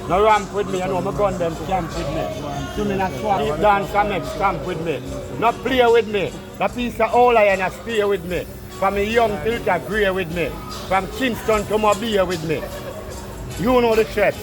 No ramp with me, you know, my gun them camp with me. So me not swap. Deep dance and next camp with me. Not play with me. The piece of all iron stay with me. From a young till to grey with me. From Kingston to Mobile with me. You know the threat.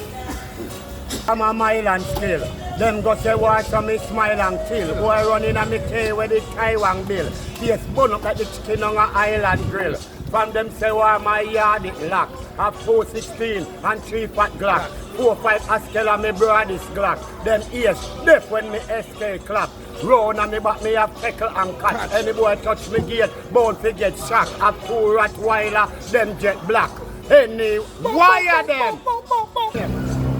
I'm a mile and still. Them go say watch on me smile and kill. Boy running on me K with the Taiwan bill. Face bun up like the chicken on an island grill. From them say why my yard it lock. Have 416 and 3 fat Glock. 4-5 Askel and me broadest Glock. Them ears deaf when me SK clap. Round and me back me have peckle and cut. Any boy touch me gate, bone fi get shock. Have 2 Rottweiler, them jet black. Any wire them.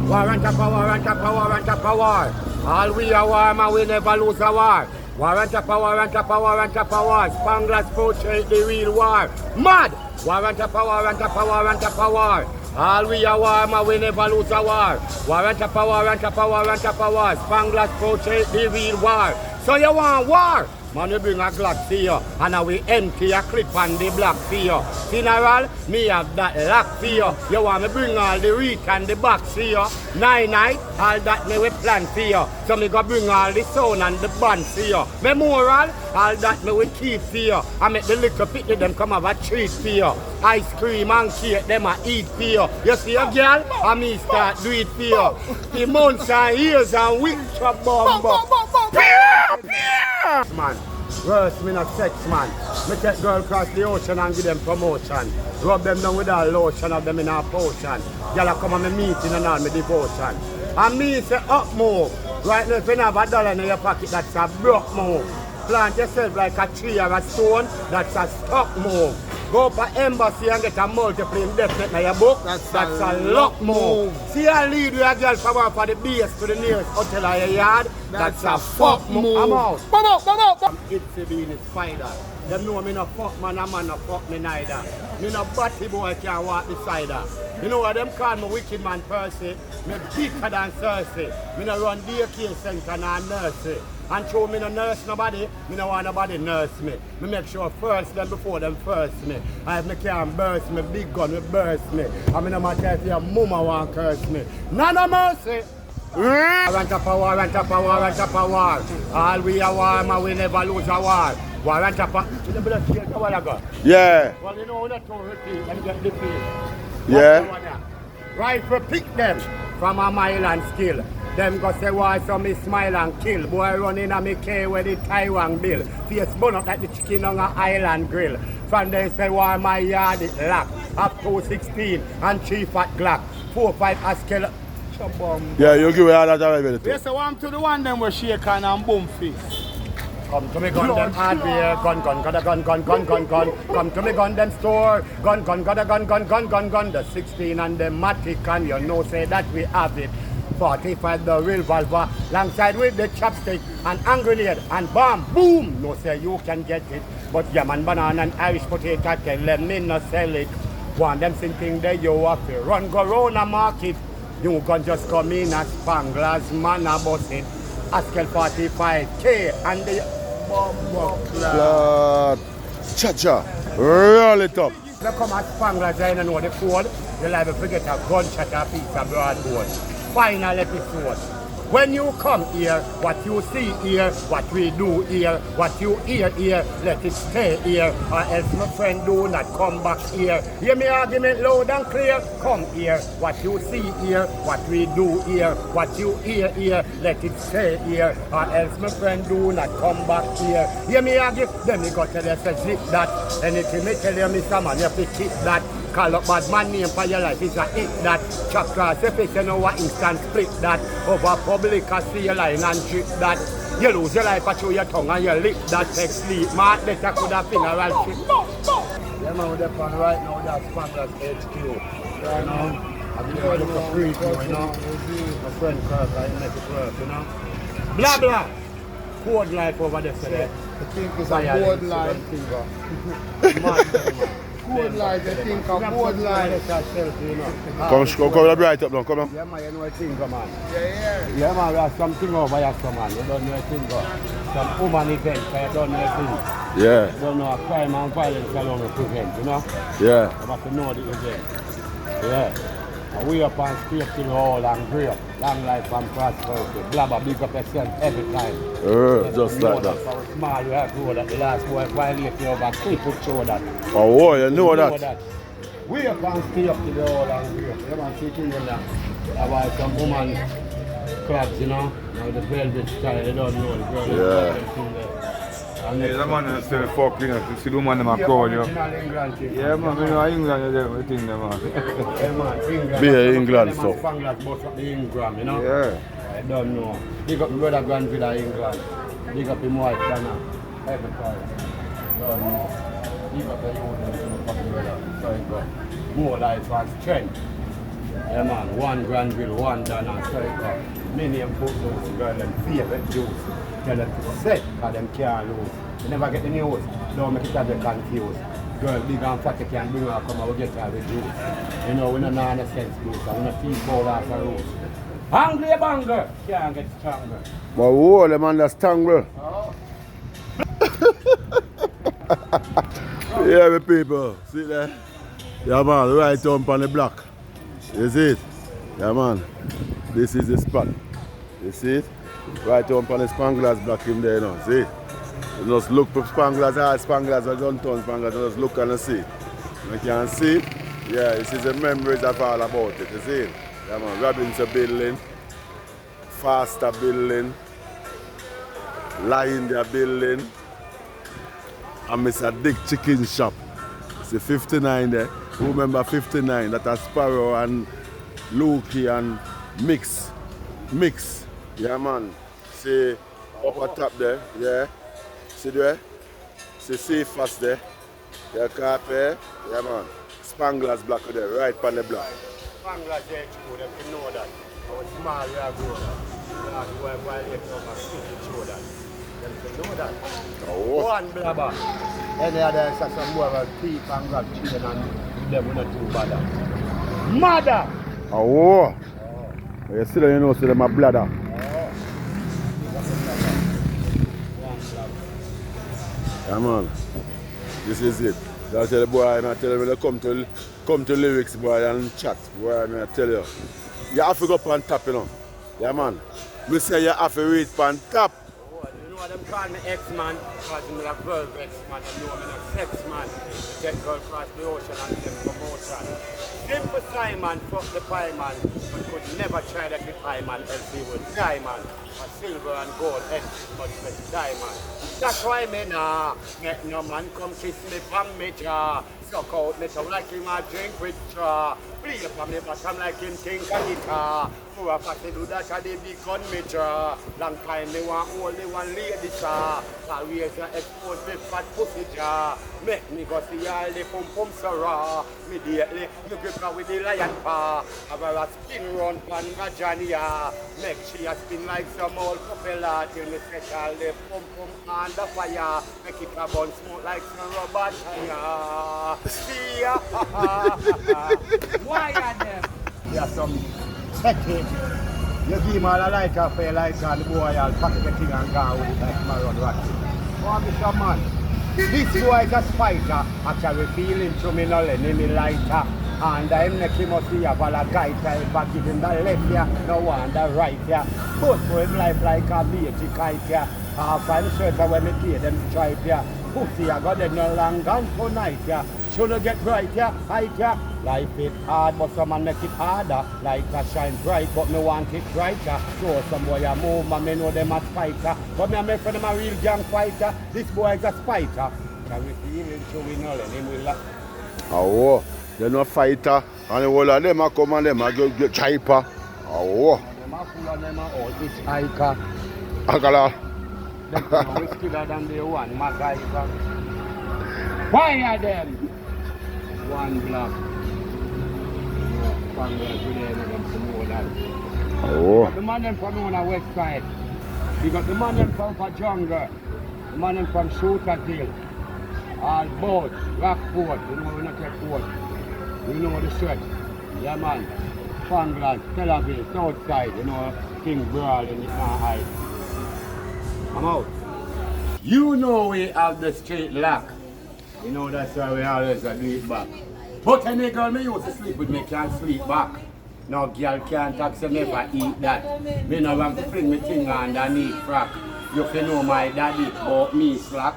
Warrant of power, warrant of power, warrant of power. All we are war, man, we never lose a war. Warrant of power, warrant of power, warrant of power. Spanglers portrait the real war. Mad! Warrant of power, warrant of power, warrant of power. All we are war, man, we never lose a war. Warrant of power, warrant of power, warrant of power. Spanglers portrait the real war. So you want war? Man, we bring a Glock for you, and we empty a clip on the block for you. Funeral, me have that lock for you. You want me bring all the reek and the box for you. Night, all that me we plan for you. So me go bring all the sound and the band for you. Memorial, all that me we keep for you. I make the little picnic them come have a treat for you. Ice cream and cake them a eat for you. You see a girl, and me start do it for you. The months and years and weeks of bomb. Man, worse me not sex man. Me take girl across the ocean and give them promotion. Rub them down with a lotion of them in a potion. Y'all come on me meeting and all me devotion. And me say up move. Right now if you have $1 in your pocket, that's a broke move. Plant yourself like a tree or a stone, that's a stock move. Go up an embassy and get a multiple indefinite in your book, that's a luck move. See a lead with a girl from out for the base to the nearest hotel or your yard, that's a fuck move. I'm out. I'm Itsy Beanie Spider. Them know me no fuck man, a man no fuck me neither. Me no batty boy can't walk beside her. You know what them call me wicked man Percy? Me bitter than Cersei. Me no run daycare center and nursery. And show me no nurse nobody, me no want nobody nurse me. Me make sure first them before them first me. And if me can't burst me, big gun me burst me. And me no matter if your mama want curse me. None of mercy. Warrant of power, warrant of power, warrant of power. All we are war, man, we never lose a war. Warrant of power. Yeah. Well, you know that to repeat, let me get the feel. Yeah. Rifle pick them from a mile and skill. Them go say why so me smile and kill. Boy running a me K with the Taiwan bill. Face bun up like the chicken on an island grill. From there say why my yard it lock. Have 216 and 3 fat Glock. 4-5 Askel. Yeah, you give me all that availability. Yes, I want to the one them where shake hand and boom face. Come to me gun them hardware, gun, got a gun. Come to me gun them store, gun, got a gun. The 16 and the Matic and you know say that we have it. 45 the revolver, alongside with the chopstick and hand grenade and bomb, boom. No say you can get it, but yam and banana and Irish potato tell them me no sell it. One them thinking they you have to run go round a market. You can just come in as Spanglers man a bus it. Askel 45K and the Blood. Cha-cha. Roll it up. They come at Spanglers and know the code. You'll have to forget a gunshot or a piece of broadboard. Final episode. When you come here, what you see here, what we do here, what you hear here, let it stay here, or else my friend do not come back here. Hear me argument loud and clear? Come here, what you see here, what we do here, what you hear here, let it stay here, or else my friend do not come back here. Hear me argue? Then me go tell you, say zip that. Anything me tell you, Mr. Man, you have to keep that. Call up bad man name for your life, it's a hit that. Chop cross your face, you know what instant split that. Over public, I see your line and trip that. You lose your life, I show your tongue and you lick that. Take sleep, man, better could have funeral trip. Yeah, man, with the pan right now, that's Spanglers HQ. You know, I'm going to look for free, you know. My friend Kirk, I make it work, you know. Blah, blah. Code life over there, today. I think it's a board life. Board light, I think a board light. Come bright up now, come on. Yeah, man, you know a thing, man. Yeah. Yeah, man, we have something over here, man. You don't know a thing, some woman event, so you don't know a thing. Yeah. You don't know a crime and violence alone to prevent, you know? Yeah. You have to know the event. Yeah. And we up and stay till all and great. Long life and prosperity. Blabber, big up yourself every time. Just like that. So small you have to know that the last boy violate you over people show that. Oh, you know that. We up and stay up till the all and great. You man see things in that. About some woman clubs, you know. Now the velvet style, they don't know the girl. Yeah. And Yeah, the man is still fucking us. You see the man in my crowd, yo. original England thing. Yeah, man, we know England, you do everything, there, man. Yeah, man, England. Be a England, so. so. Spanglers bust up the Ingram, you know? Yeah. I don't know. Big up my brother Granville England. Big up him wife, Dana. Every time. Don't know. Big up the youth and my fucking brother. So it go. More life and strength. Yeah, man. One Granville, one Dana. So it go. Many of put those girls and favorite juice. Tell them to set, because them can't lose. You never get the news. Don't make it have you confused. Girl, big and fat, you can bring her come and we get her with juice. You know, we don't know any sense juice. We don't teeth ball after rose. Hungry banger, can't get stronger. But whoa, them understand, bro. Oh. Yeah, my people. See there? Yeah, man, right up on the block. You see it? Yeah, man. This is the spot. You see it? Right up on the Spanglers block in there, you know. See it? You just look for Spanglers, all Spanglers are downtown Spanglers, you just look and see. You can see it? Yeah, this is the memories of all about it. You see it? Yeah, man. Robinson building, Faster building, Linda building, and Mr. Dick Chicken Shop. See 59 there. Who remember 59? That are Sparrow and Lukey and Mix. Yeah, man. See upper top there. Yeah. See there? See safe fast there. Yeah, carpet. Yeah, man. Spanglers block there, right on the block. Spanglers there too, them can know that. How small we are growing up. That's why violate over stupid show that. Them can know that. Oh. One blabber. Any other such a more of a thief and grab children and them will not do bad. Mother! Oh. You see that, you know, see them a bladder. Yeah, man. This is it. I tell the boy, I tell him when they come to lyrics, boy, and chat, boy, I tell you. You have to go up on top, you know. Yeah, man. We say you have to read on top. Oh, you know what them call me X-man? Because I'm a girl X-man. You know I'm a sex man. Get girl across the ocean and get promotion. Simple Simon, fuck the pie man. But could never try that with pie man, else he would die, man. But silver and gold, X much better diamond. That's why me nah make no man come kiss me from me jaw. Suck out me tongue like him a drink with straw. Play from me bottom like him think a guitar. For a fact do that a the big gun me draw. Long time me want only one lady saw. Always expose me fat pussy jaw. Make me go see all the pum pum so raw. Immediately me grip her with the lion paw. Have her a spin round pan vagina. Make she a spin like some old propeller. Till me set all the pum pum on the fire. Make it a burn smoke like some rubber tire. See ya. Why are them? Yeah, some technique. You give him all a lighter for a lighter and the boy will pack the thing and go with it like Maron Ratchet. Oh, Mr. Man, this boy is a spider. Actually feeling to me no let me lighter. And I'm neck him must be a valagaita. If I give him the left here, no one the right here. Both for him life like a baby kite here. Half and shirt when me pay them stripe here. Pussy I got them no long gone tonight here. Should get right here, height here. Life is hard, but some man make it harder. Like a shine bright, but me want it brighter. So some boy a move, and me know them a spider. But me a make for them a real gang fighter. This boy is a spider. Can we feel him showing all and him will Oh, they're no fighter. And the whole of them a come and them a get chiper. Oh. them a full of them a all each hiker. Agala. Them come with skiller than the one, MacGyver. Why are them? One block. Oh. The man them from on the west side. You got the man them from Jungle. The man them from Shooterville. All boat, Rockport. You know we not take port. You know the shirt. Yeah man. Fangland, Tel Aviv, Southside. You know King Brawl in the high. I'm out. You know we have the street lock. You know that's why we always do it back. But any girl me used to sleep with me can't sleep back. No girl can't talk say never eat that. Me no want to fling me thing underneath frack. You can know my daddy about me slack.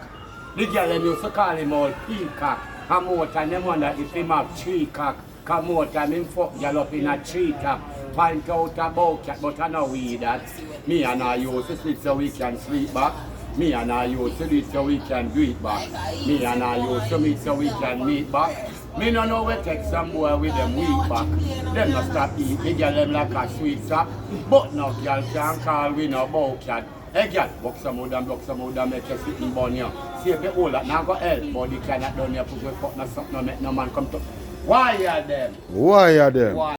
The girl them used to call him all peacock. And more time them wonder if him have 3 cock. Cause more time him fuck girl up in a tree top. Point out a bowcat, but I know we that. Me and I used to sleep so we can sleep back. Me and I used to do it so we can do it back. Me and I used to meet so we can meet back. Me no know we take some boy with them weak back. Them no stop eat, they get them like a sweet sap. But no girl can call we no bowcat. Hey girl, buck some of them, make you sit in bun here. See if you hold that, now go help, but they cannot done here, put your foot in something, no make no man come to. Why are them? Why are them? Why?